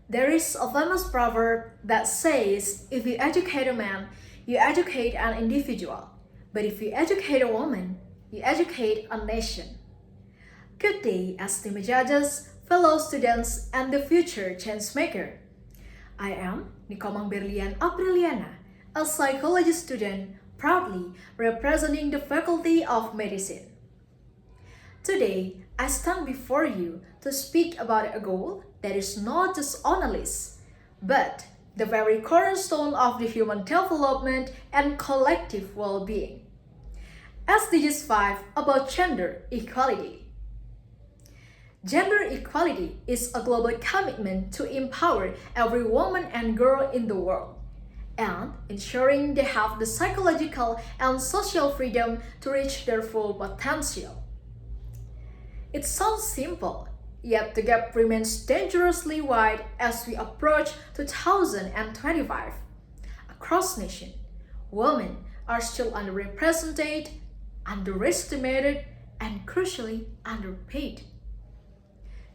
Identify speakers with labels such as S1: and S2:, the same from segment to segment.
S1: There is a famous proverb that says, if you educate a man, you educate an individual. But if you educate a woman, you educate a nation. Good day, esteemed judges, fellow students, and the future changemaker. I am Berlian of Berliana, a psychology student proudly representing the Faculty of Medicine. Today, I stand before you to speak about a goal that is not just on a list, but the very cornerstone of the human development and collective well-being. SDGs 5 about gender equality. Gender equality is a global commitment to empower every woman and girl in the world and ensuring they have the psychological and social freedom to reach their full potential. It sounds simple, yet the gap remains dangerously wide as we approach 2025. Across nations, women are still underrepresented, underestimated, and crucially underpaid.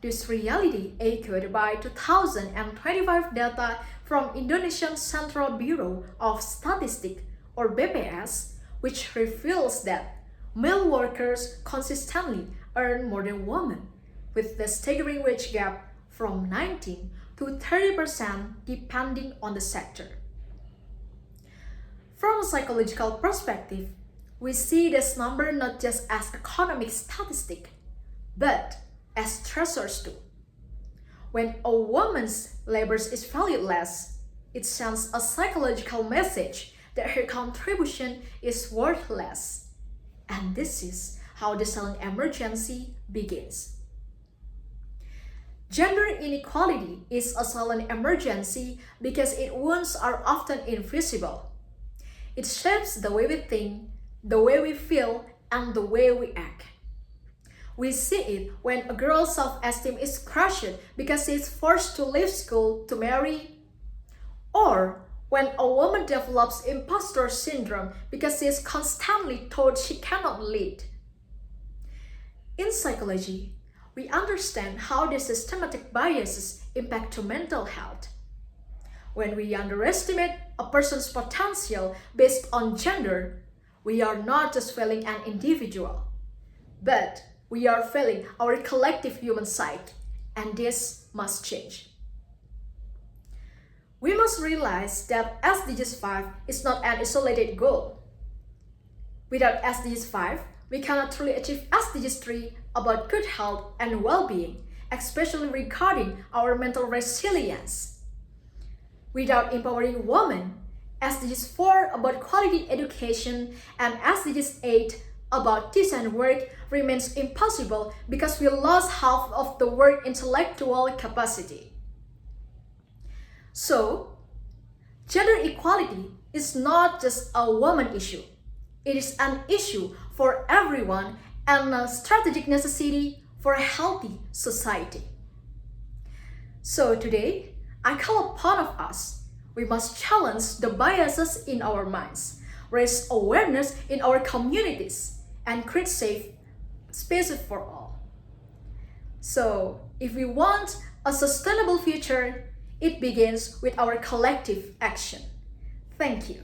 S1: This reality echoed by 2025 data from Indonesian Central Bureau of Statistics or BPS, which reveals that male workers consistently earn more than women, with the staggering wage gap from 19 to 30% depending on the sector. From a psychological perspective, we see this number not just as economic statistic, but as stressors too. When a woman's labor is valued less, it sends a psychological message that her contribution is worth less. And this is how the silent emergency begins. Gender inequality is a silent emergency because its wounds are often invisible. It shapes the way we think, the way we feel, and the way we act. We see it when a girl's self-esteem is crushed because she is forced to leave school to marry, or when a woman develops imposter syndrome because she is constantly told she cannot lead. In psychology, we understand how these systematic biases impact to mental health. When we underestimate a person's potential based on gender, we are not just failing an individual, but we are failing our collective human psyche, and this must change. We must realize that SDGs 5 is not an isolated goal. Without SDGs 5, we cannot truly achieve SDGs 3 about good health and well-being, especially regarding our mental resilience. Without empowering women, SDGs 4 about quality education and SDGs 8 about decent work remains impossible because we lost half of the work intellectual capacity. So, gender equality is not just a woman issue. It is an issue for everyone and a strategic necessity for a healthy society. So today, I call upon of us, we must challenge the biases in our minds, raise awareness in our communities, and create safe spaces for all. So, if we want a sustainable future, it begins with our collective action. Thank you.